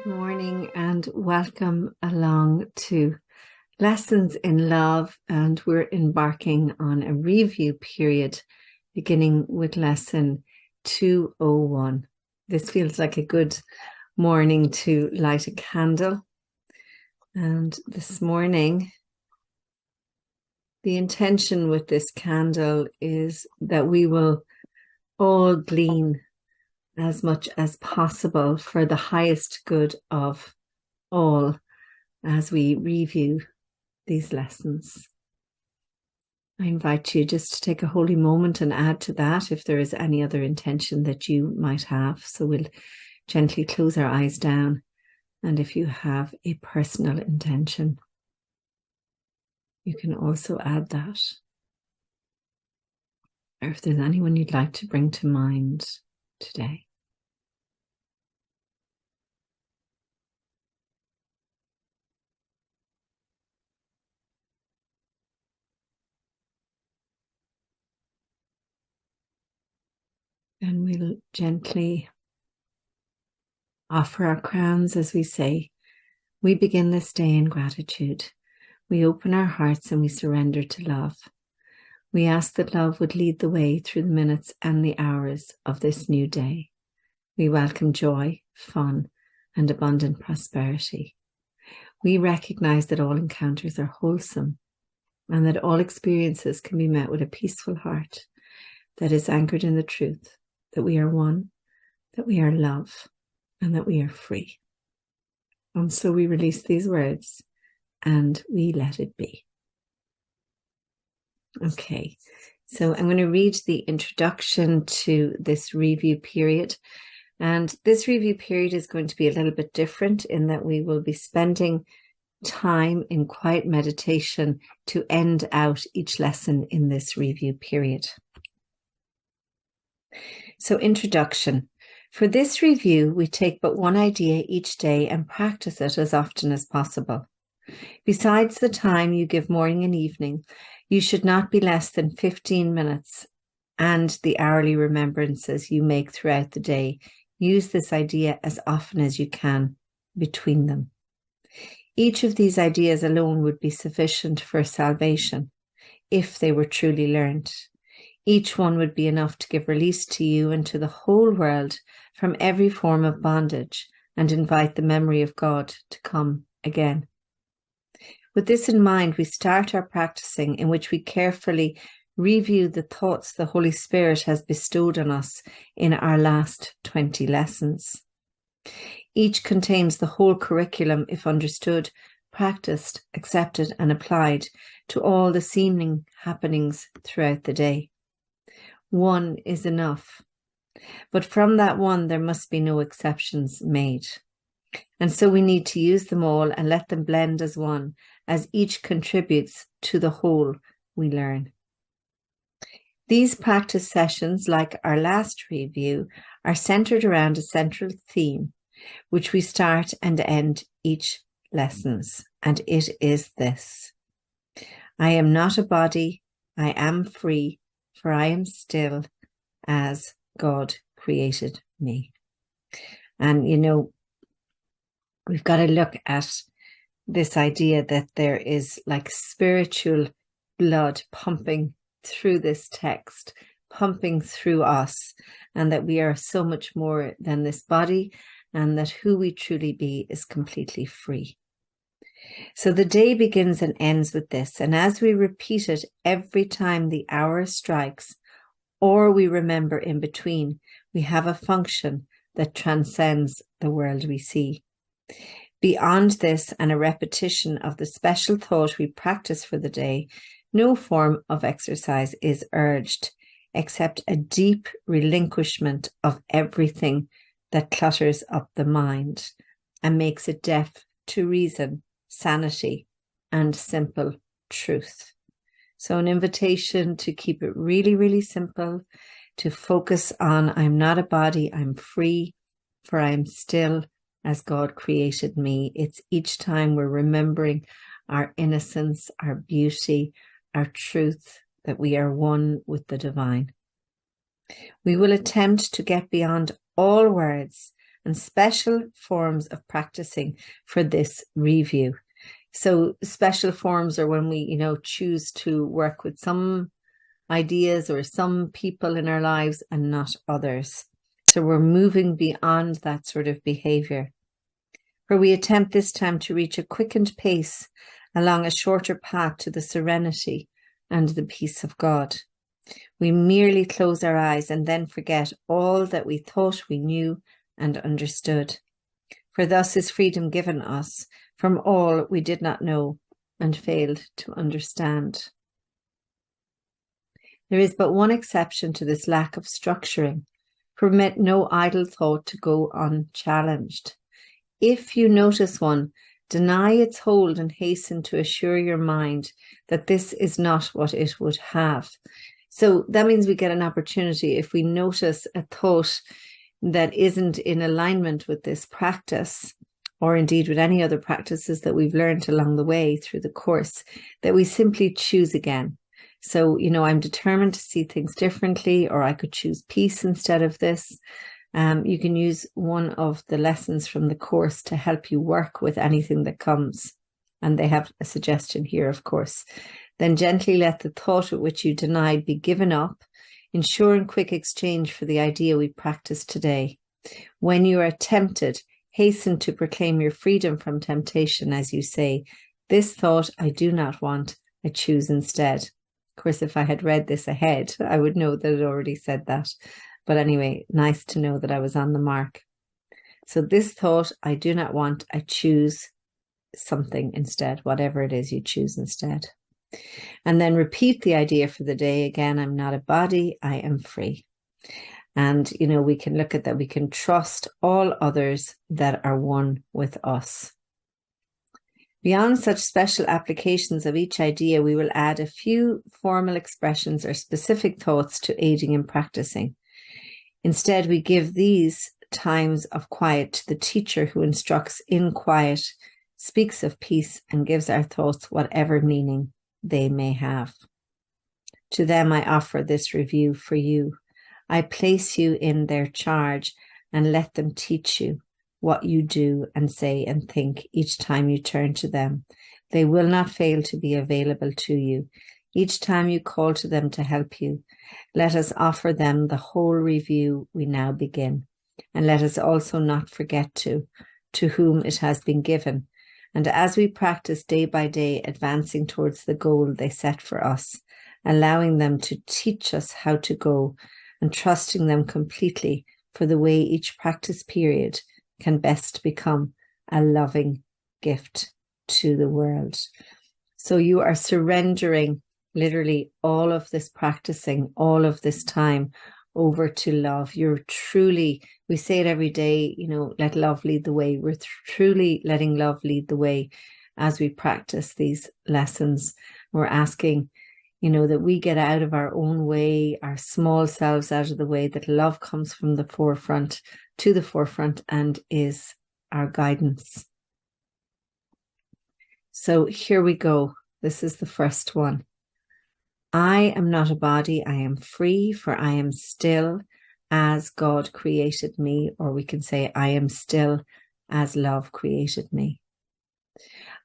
Good morning and welcome along to Lessons in Love, and we're embarking on a review period beginning with lesson 201. This feels like a good morning to light a candle, and this morning the intention with this candle is that we will all glean as much as possible for the highest good of all as we review these lessons. I invite you just to take a holy moment and add to that if there is any other intention that you might have. So we'll gently close our eyes down, and if you have a personal intention, you can also add that. Or if there's anyone you'd like to bring to mind today. And we'll gently offer our crowns as we say, we begin this day in gratitude. We open our hearts and we surrender to love. We ask that love would lead the way through the minutes and the hours of this new day. We welcome joy, fun, and abundant prosperity. We recognize that all encounters are wholesome and that all experiences can be met with a peaceful heart that is anchored in the truth that we are one, that we are love, and that we are free. And so we release these words and we let it be. Okay, so I'm going to read the introduction to this review period. And this review period is going to be a little bit different in that we will be spending time in quiet meditation to end out each lesson in this review period. So, introduction. For this review, we take but one idea each day and practice it as often as possible. Besides the time you give morning and evening, you should not be less than 15 minutes, and the hourly remembrances you make throughout the day. Use this idea as often as you can between them. Each of these ideas alone would be sufficient for salvation if they were truly learned. Each one would be enough to give release to you and to the whole world from every form of bondage and invite the memory of God to come again. With this in mind, we start our practicing in which we carefully review the thoughts the Holy Spirit has bestowed on us in our last 20 lessons. Each contains the whole curriculum if understood, practiced, accepted, and applied to all the seeming happenings throughout the day. One is enough, but from that one there must be no exceptions made. And so we need to use them all and let them blend as one, as each contributes to the whole we learn. These practice sessions, like our last review, are centered around a central theme, which we start and end each lessons, and it is this: I am not a body, I am free, for I am still as God created me. And, we've got to look at this idea that there is like spiritual blood pumping through this text, pumping through us, and that we are so much more than this body, and that who we truly be is completely free. So the day begins and ends with this, and as we repeat it every time the hour strikes, or we remember in between, we have a function that transcends the world we see. Beyond this and a repetition of the special thought we practice for the day, no form of exercise is urged, except a deep relinquishment of everything that clutters up the mind and makes it deaf to reason, sanity, and simple truth. So an invitation to keep it really, really simple, to focus on I'm not a body, I'm free, for I am still as God created me. It's each time we're remembering our innocence, our beauty, our truth, that we are one with the divine. We will attempt to get beyond all words and special forms of practicing for this review. So special forms are when we, choose to work with some ideas or some people in our lives and not others. So we're moving beyond that sort of behavior. Where we attempt this time to reach a quickened pace along a shorter path to the serenity and the peace of God. We merely close our eyes and then forget all that we thought we knew and understood. For thus is freedom given us from all we did not know and failed to understand. There is but one exception to this lack of structuring. Permit no idle thought to go unchallenged. If you notice one, deny its hold and hasten to assure your mind that this is not what it would have. So that means we get an opportunity if we notice a thought that isn't in alignment with this practice, or indeed with any other practices that we've learned along the way through the course, that we simply choose again. So, I'm determined to see things differently, or I could choose peace instead of this. You can use one of the lessons from the course to help you work with anything that comes. And they have a suggestion here, of course. Then gently let the thought at which you denied be given up, ensuring quick exchange for the idea we practiced today. When you are tempted, hasten to proclaim your freedom from temptation as you say, this thought I do not want, I choose instead. Of course, if I had read this ahead, I would know that it already said that. But anyway, nice to know that I was on the mark. So this thought I do not want, I choose something instead, whatever it is you choose instead. And then repeat the idea for the day again. I'm not a body, I am free. And, we can look at that. We can trust all others that are one with us. Beyond such special applications of each idea, we will add a few formal expressions or specific thoughts to aiding in practicing. Instead, we give these times of quiet to the teacher who instructs in quiet, speaks of peace, and gives our thoughts whatever meaning they may have. To them I offer this review for you. I place you in their charge and let them teach you what you do and say and think each time you turn to them. They will not fail to be available to you each time you call to them to help you. Let us offer them the whole review we now begin, and let us also not forget to whom it has been given. And as we practice day by day, advancing towards the goal they set for us, allowing them to teach us how to go and trusting them completely for the way each practice period can best become a loving gift to the world. So you are surrendering literally all of this practicing, all of this time over to love. You're truly, we say it every day, let love lead the way. We're truly letting love lead the way as we practice these lessons. We're asking, that we get out of our own way, our small selves out of the way, that love comes from the forefront to the forefront and is our guidance. So here we go. This is the first one. I am not a body, I am free, for I am still as God created me, or we can say I am still as love created me.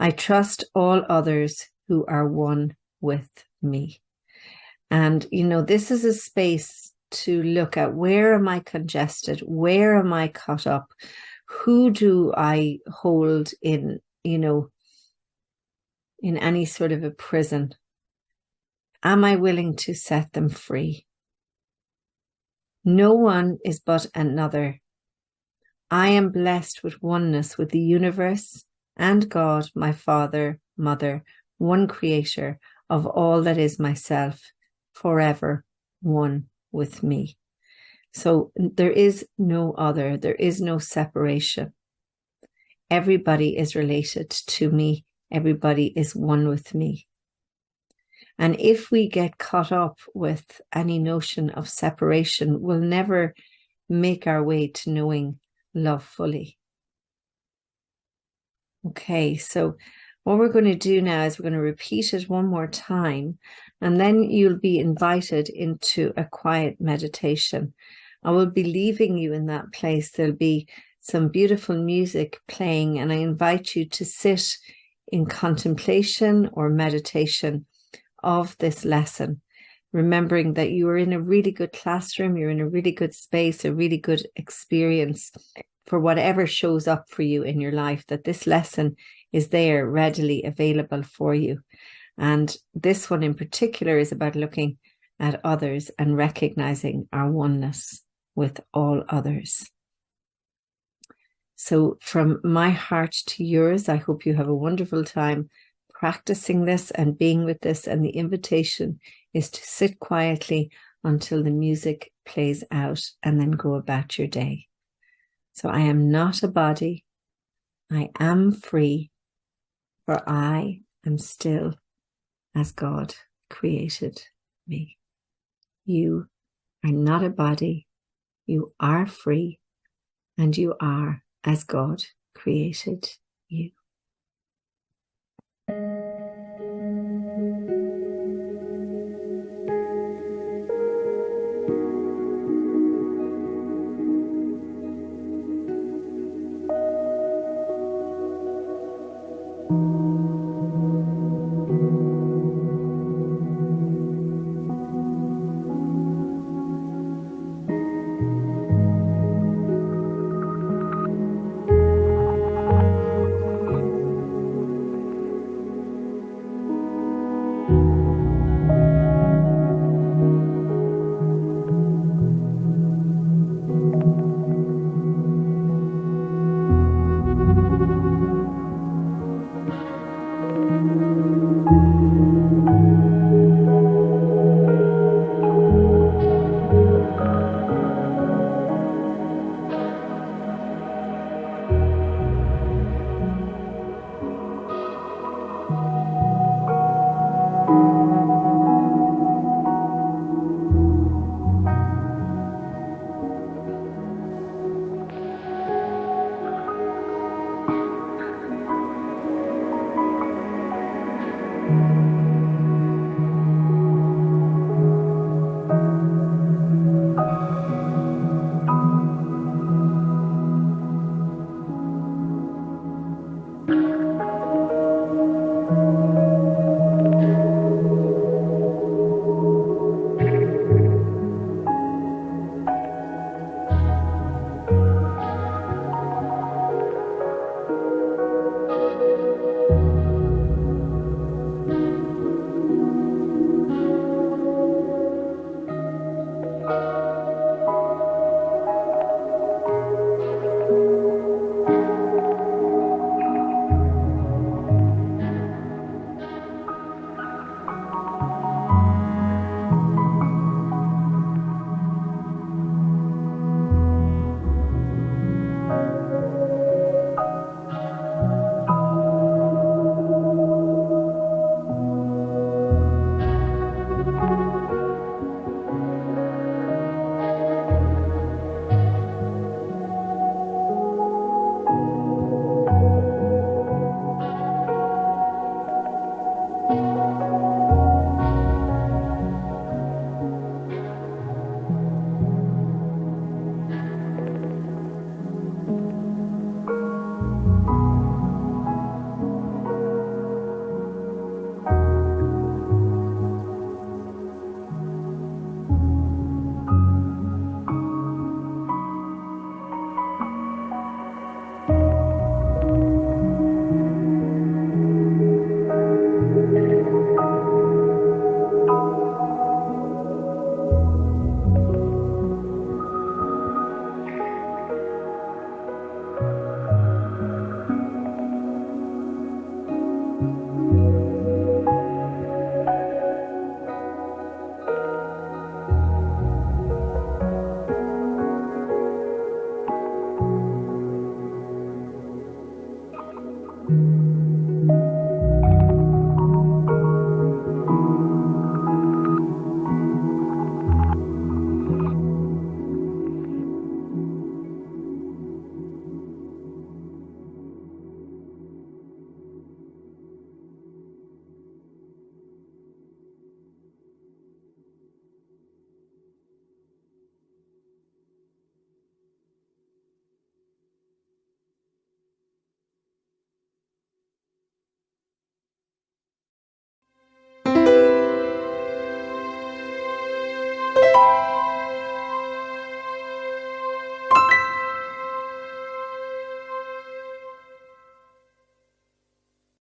I trust all others who are one with me. And, this is a space to look at, where am I congested? Where am I caught up? Who do I hold in, in any sort of a prison? Am I willing to set them free? No one is but another. I am blessed with oneness with the universe and God, my Father, Mother, one creator of all that is myself, forever one with me. So there is no other, there is no separation. Everybody is related to me. Everybody is one with me. And if we get caught up with any notion of separation, we'll never make our way to knowing love fully. Okay, so what we're going to do now is we're going to repeat it one more time, and then you'll be invited into a quiet meditation. I will be leaving you in that place. There'll be some beautiful music playing, and I invite you to sit in contemplation or meditation of this lesson, remembering that you are in a really good classroom, you're in a really good space, a really good experience for whatever shows up for you in your life, that this lesson is there readily available for you. And this one in particular is about looking at others and recognizing our oneness with all others. So from my heart to yours, I hope you have a wonderful time practicing this and being with this. And the invitation is to sit quietly until the music plays out and then go about your day. So I am not a body. I am free, for I am still as God created me. You are not a body. You are free, and you are as God created you.